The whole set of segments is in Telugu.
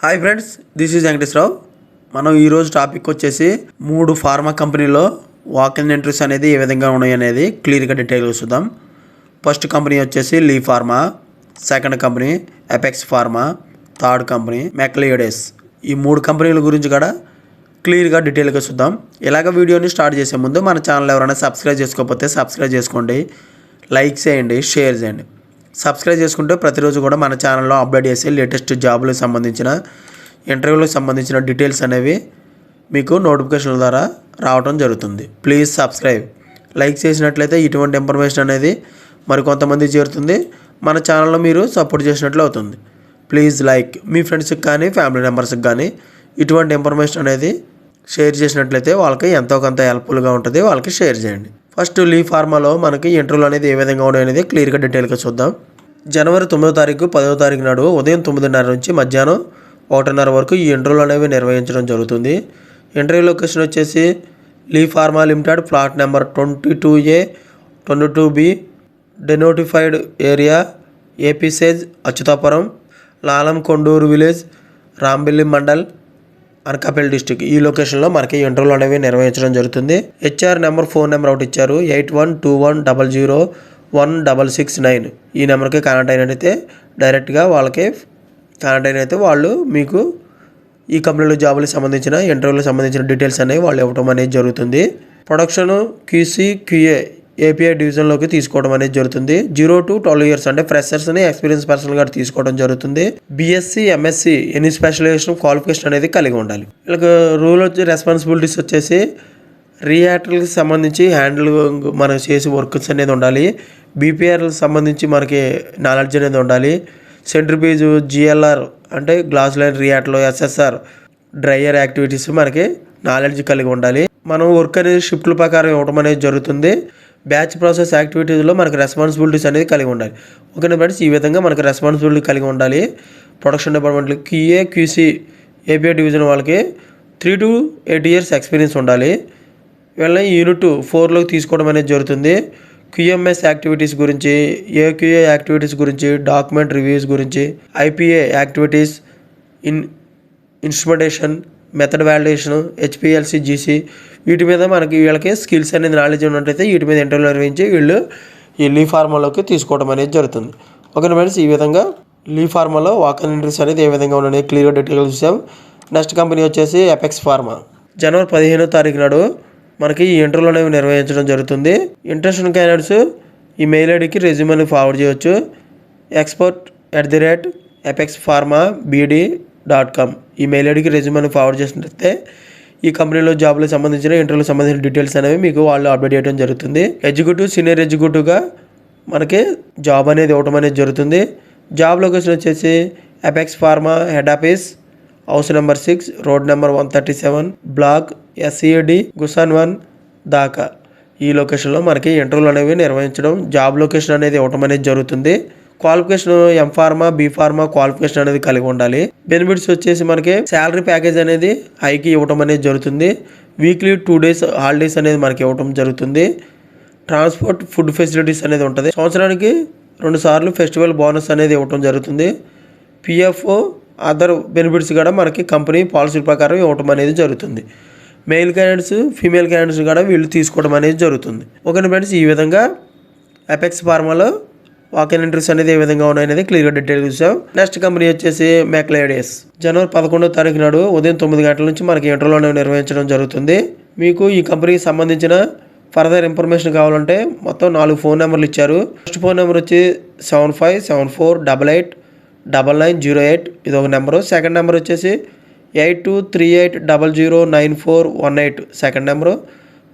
Hi friends, this is Venkateswara Rao. మనం ఈరోజు టాపిక్ వచ్చేసి 3 ఫార్మా కంపెనీలో వాక్-ఇన్ ఎంట్రీస్ అనేది ఏ విధంగా ఉన్నాయి అనేది క్లియర్గా డీటెయిల్గా చూద్దాం. ఫస్ట్ కంపెనీ వచ్చేసి Lee pharma, second company Apex pharma, third company Macleods. ఈ 3 కంపెనీల గురించి కూడా క్లియర్గా డీటెయిల్గా చూద్దాం. ఇలాగ వీడియోని స్టార్ట్ చేసే ముందు మన ఛానల్ ఎవరైనా సబ్స్క్రైబ్ చేసుకోకపోతే సబ్స్క్రైబ్ చేసుకోండి, లైక్ చేయండి, షేర్ చేయండి. సబ్స్క్రైబ్ చేసుకుంటే ప్రతిరోజు కూడా మన ఛానల్లో అప్డేట్ చేసే లేటెస్ట్ జాబులకు సంబంధించిన ఇంటర్వ్యూలకు సంబంధించిన డీటెయిల్స్ అనేవి మీకు నోటిఫికేషన్ల ద్వారా రావడం జరుగుతుంది. Please subscribe. లైక్ చేసినట్లయితే ఇటువంటి ఇన్ఫర్మేషన్ అనేది మరికొంతమంది చేరుతుంది, మన ఛానల్లో మీరు సపోర్ట్ చేసినట్లు అవుతుంది. Please like. మీ ఫ్రెండ్స్కి కానీ ఫ్యామిలీ మెంబర్స్కి కానీ ఇటువంటి ఇన్ఫర్మేషన్ అనేది షేర్ చేసినట్లయితే వాళ్ళకి ఎంతో కొంత హెల్ప్ఫుల్గా ఉంటుంది, వాళ్ళకి షేర్ చేయండి. ఫస్ట్ లీ ఫార్మాలో మనకి ఇంటర్వ్యూలు అనేది ఏ విధంగా ఉన్నాయి అనేది క్లియర్గా డీటెయిల్గా చూద్దాం. జనవరి 9వ తారీఖు 10వ తారీఖు నాడు ఉదయం 9:30 నుంచి మధ్యాహ్నం 1:30 వరకు ఈ ఇంటర్వ్యూలు అనేవి నిర్వహించడం జరుగుతుంది. ఇంటర్వ్యూ లొకేషన్ వచ్చేసి Lee pharma limited, plot number 22A 22B, denotified area AP SEZ Achutapuram, Lalam Konduru village, Rambilli mandal, Anakapalli district. ఈ లొకేషన్లో మనకి ఇంటర్వ్యూలు అనేవి నిర్వహించడం జరుగుతుంది. హెచ్ఆర్ నెంబర్, ఫోన్ నెంబర్ ఒకటి ఇచ్చారు, 8121001669. ఈ నెంబర్కి కాంటాక్ట్ అయినట్టయితే డైరెక్ట్గా వాళ్ళకి కాంటాక్ట్ అయినైతే వాళ్ళు మీకు ఈ కంపెనీలో జాబులకు సంబంధించిన ఇంటర్వ్యూలకు సంబంధించిన డీటెయిల్స్ అనేవి వాళ్ళు ఇవ్వడం అనేది జరుగుతుంది. ప్రొడక్షన్ QC QA API డివిజన్లోకి తీసుకోవడం అనేది జరుగుతుంది. 0 to 12 years అంటే ఫ్రెషర్స్ని ఎక్స్పీరియన్స్ పర్సన్ గారు తీసుకోవడం జరుగుతుంది. BSc MSc any specialisation qualification అనేది కలిగి ఉండాలి. వీళ్ళకి రూల్ వచ్చి రెస్పాన్సిబిలిటీస్ వచ్చేసి రియాక్టర్కి సంబంధించి హ్యాండిల్ మనం చేసే వర్క్స్ అనేది ఉండాలి. BPRకి సంబంధించి మనకి నాలెడ్జ్ అనేది ఉండాలి. సెంట్రిఫ్యూజ్ GLR అంటే గ్లాస్ లైన్ రియాక్టర్లో SSR డ్రైయర్ యాక్టివిటీస్ మనకి నాలెడ్జ్ కలిగి ఉండాలి. మనం వర్క్ అనేది షిఫ్ట్ల ప్రకారం ఇవ్వడం అనేది జరుగుతుంది. బ్యాచ్ ప్రాసెస్ యాక్టివిటీస్లో మనకు రెస్పాన్సిబిలిటీస్ అనేది కలిగి ఉండాలి. ఓకేనా ఫ్రెండ్స్, ఈ విధంగా మనకు రెస్పాన్సిబిలిటీ కలిగి ఉండాలి. ప్రొడక్షన్ డిపార్ట్మెంట్లో QA QC API డివిజన్ వాళ్ళకి 3 to 8 years ఎక్స్పీరియన్స్ ఉండాలి. వీళ్ళని యూనిట్ 4లోకి తీసుకోవడం అనేది జరుగుతుంది. QMS యాక్టివిటీస్ గురించి, AQA యాక్టివిటీస్ గురించి, డాక్యుమెంట్ రివ్యూస్ గురించి, IPA activities, instrumentation, method validation, HPLC GC వీటి మీద మనకి వీళ్ళకి స్కిల్స్ అనేది నాలెడ్జ్ ఉన్నట్టయితే వీటి మీద ఇంటర్వ్యూ నిర్వహించి వీళ్ళు ఈ లీ ఫార్మాలోకి తీసుకోవడం అనేది జరుగుతుంది. ఓకే ఫ్రెండ్స్, ఈ విధంగా లీ ఫార్మాలో వాక్-ఇన్ ఎంట్రీస్ అనేది ఏ విధంగా ఉన్నాయి క్లియర్గా డీటెయిల్గా చూసాం. నెక్స్ట్ కంపెనీ వచ్చేసి ఎపెక్స్ ఫార్మా. జనవరి 15వ తారీఖు నాడు మనకి ఈ ఇంటర్వ్యూలు అనేవి నిర్వహించడం జరుగుతుంది. ఇంట్రెస్టెడ్ క్యాండిడేట్స్ ఈ మెయిల్ ఐడికి రెజ్యూమ్ని ఫార్వర్డ్ చేయవచ్చు. expert@apexpharmabd.com ఈ మెయిల్ ఐడికి రెజ్యూమ్ని ఫార్వర్డ్ చేసినట్లయితే ఈ కంపెనీలో జాబ్లకు సంబంధించిన ఇంటర్వ్యూలకు సంబంధించిన డీటెయిల్స్ అనేవి మీకు వాళ్ళు అప్డేట్ చేయడం జరుగుతుంది. ఎగ్జిక్యూటివ్, సీనియర్ ఎగ్జిక్యూటివ్గా మనకి జాబ్ అనేది ఇవ్వడం అనేది జరుగుతుంది. జాబ్ లొకేషన్ వచ్చేసి apex pharma head office, house number 6, road number 137, block SCAD గుసాన్ 1 దాకా. ఈ లొకేషన్లో మనకి ఇంటర్వ్యూలు అనేవి నిర్వహించడం, జాబ్ లొకేషన్ అనేది ఇవ్వడం అనేది జరుగుతుంది. Qualification M pharma B pharma qualification అనేది కలిగి ఉండాలి. బెనిఫిట్స్ వచ్చేసి మనకి శాలరీ ప్యాకేజ్ అనేది హైకి ఇవ్వడం అనేది జరుగుతుంది. వీక్లీ 2 days హాలిడేస్ అనేది మనకి ఇవ్వడం జరుగుతుంది. ట్రాన్స్పోర్ట్, ఫుడ్ ఫెసిలిటీస్ అనేది ఉంటుంది. సంవత్సరానికి 2 సార్లు ఫెస్టివల్ బోనస్ అనేది ఇవ్వడం జరుగుతుంది. PF అదర్ బెనిఫిట్స్ కూడా మనకి కంపెనీ పాలసీ ప్రకారం ఇవ్వడం అనేది జరుగుతుంది. మెయిల్ క్యాండిడేట్స్, ఫీమేల్ క్యాండిడేట్స్ కూడా వీళ్ళు తీసుకోవడం అనేది జరుగుతుంది. ఓకే ఫ్రెండ్స్, ఈ విధంగా ఎపెక్స్ ఫార్మాలో వాక్-ఇన్ ఎంట్రీస్ అనేది ఏ విధంగా ఉన్నాయనేది క్లియర్గా డీటెయిల్ చూసాం. నెక్స్ట్ కంపెనీ వచ్చేసి మెక్లియోడెస్. జనవరి 11వ తారీఖు నాడు ఉదయం 9 గంటల నుంచి మనకి ఇంటర్వ్యూలు అనేవి నిర్వహించడం జరుగుతుంది. మీకు ఈ కంపెనీకి సంబంధించిన ఫర్దర్ ఇన్ఫర్మేషన్ కావాలంటే మొత్తం 4 ఫోన్ నెంబర్లు ఇచ్చారు. ఫస్ట్ ఫోన్ నెంబర్ వచ్చి 7574889908, ఇది ఒక నెంబరు. సెకండ్ నెంబర్ వచ్చేసి 8238009418 సెకండ్ నెంబరు.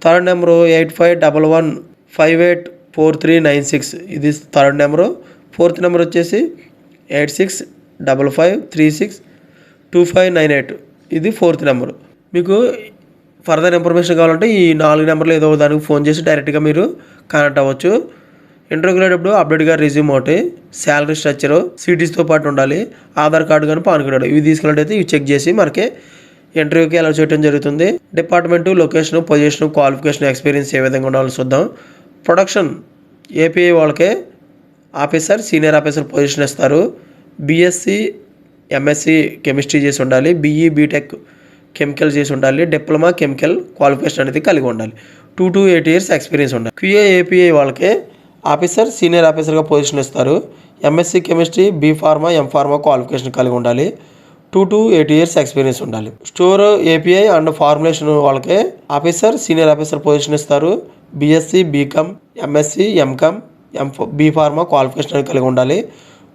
థర్డ్ నెంబరు 8511584396 ఇది థర్డ్ నెంబరు. ఫోర్త్ నెంబర్ వచ్చేసి 8655362598 ఇది ఫోర్త్ నెంబరు. మీకు ఫర్దర్ ఇన్ఫర్మేషన్ కావాలంటే ఈ 4 నెంబర్లు ఏదో దానికి ఫోన్ చేసి డైరెక్ట్గా మీరు కాంటాక్ట్ అవ్వచ్చు. ఇంటర్వ్యూకి వెళ్ళేటప్పుడు అప్డేట్గా రెజ్యూమ్ ఒకటి, శాలరీ స్ట్రక్చరు, సిటీస్తో పాటు ఉండాలి, ఆధార్ కార్డు కానీ పాన్ కార్డు ఇవి తీసుకున్నట్టయితే ఇవి చెక్ చేసి మనకి ఇంటర్వ్యూకి అలౌ చేయడం జరుగుతుంది. Department, location, position, qualification, experience ఏ విధంగా ఉండాలో చూద్దాం. ప్రొడక్షన్ API వాళ్ళకే ఆఫీసర్, సీనియర్ ఆఫీసర్ పొజిషన్ ఇస్తారు. BSc ఎంఎస్సి కెమిస్ట్రీ చేసి ఉండాలి, బీఈ బీటెక్ కెమికల్ చేసి ఉండాలి, డిప్లొమా కెమికల్ క్వాలిఫికేషన్ అనేది కలిగి ఉండాలి, 2 to 8 years ఎక్స్పీరియన్స్ ఉండాలి. క్యూఏ ఏపీఐ వాళ్ళకి ఆఫీసర్ సీనియర్ ఆఫీసర్గా పొజిషన్ ఇస్తారు. MSc chemistry, B pharma, M pharma qualification కలిగి ఉండాలి, 2 to 8 years ఎక్స్పీరియన్స్ ఉండాలి. స్టోర్ ఏపీఐ అండ్ ఫార్ములేషన్ వాళ్ళకి ఆఫీసర్ సీనియర్ ఆఫీసర్ పొజిషన్ ఇస్తారు. BSc, BCom, MSc, MCom, B pharma qualification కలిగి ఉండాలి,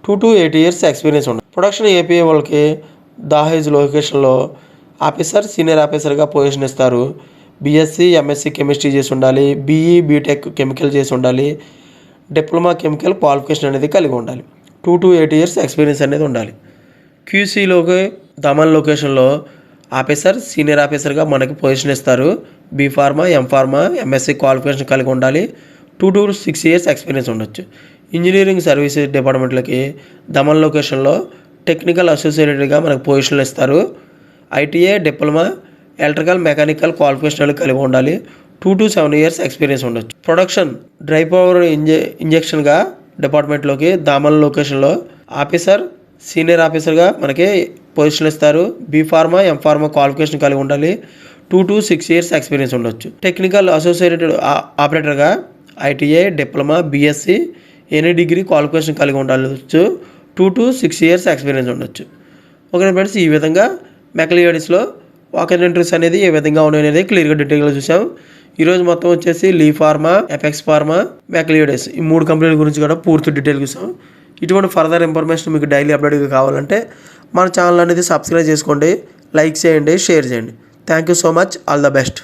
2 to 8 years ఎక్స్పీరియన్స్ ఉండాలి. ప్రొడక్షన్ ఏపీఐ వాళ్ళకి దాహేజ్ లొకేషన్లో ఆఫీసర్ సీనియర్ ఆఫీసర్గా పొజిషన్ ఇస్తారు. బీఎస్సీ, ఎంఎస్సి కెమిస్ట్రీ చేసి ఉండాలి, బీఈ బీటెక్ కెమికల్ చేసి ఉండాలి, డిప్లొమా కెమికల్ క్వాలిఫికేషన్ అనేది కలిగి ఉండాలి, 2 to 8 years ఎక్స్పీరియన్స్ అనేది ఉండాలి. క్యూసీలోకి దమన్ లొకేషన్లో ఆఫీసర్ సీనియర్ ఆఫీసర్గా మనకి పొజిషన్ ఇస్తారు. B pharma, M pharma, MSc qualification కలిగి ఉండాలి, 2 to 6 years ఎక్స్పీరియన్స్ ఉండొచ్చు. ఇంజనీరింగ్ సర్వీసెస్ డిపార్ట్మెంట్లకి దమన్ లొకేషన్లో టెక్నికల్ అసోసియేటెడ్గా మనకు పొజిషన్లు ఇస్తారు. ITI, diploma, electrical, mechanical qualification కలిగి ఉండాలి, 2 to 7 years ఎక్స్పీరియన్స్ ఉండొచ్చు. ప్రొడక్షన్ డ్రై పవర్ ఇంజెక్షన్గా డిపార్ట్మెంట్లోకి దామన్ లొకేషన్లో ఆఫీసర్ సీనియర్ ఆఫీసర్గా మనకి పొజిషన్ ఇస్తారు. B pharma, M pharma qualification కలిగి ఉండాలి, 2 to 6 years ఎక్స్పీరియన్స్ ఉండొచ్చు. Technical associated ఆపరేటర్గా ITI, diploma, BSc, any degree qualification కలిగి ఉండవచ్చు, 2 to 6 years ఎక్స్పీరియన్స్ ఉండొచ్చు. ఓకే ఫ్రెండ్స్, ఈ విధంగా మెకలియాడిస్లో వాకర్ ఇంటర్వ్యూస్ అనేది ఏ విధంగా ఉన్నాయనేది క్లియర్గా డీటెయిల్గా చూసాం. ఈరోజు మొత్తం వచ్చేసి లీ ఫార్మా, ఎఫెక్స్ ఫార్మా, మెకలియాడిస్ ఈ 3 కంపెనీల గురించి కూడా పూర్తి డీటెయిల్ చూసాం. ఇటువంటి ఫర్దర్ ఇన్ఫర్మేషన్ మీకు డైలీ అప్డేట్గా కావాలంటే మన ఛానల్ అనేది సబ్స్క్రైబ్ చేసుకోండి, లైక్ చేయండి, షేర్ చేయండి. Thank you so much. All the best.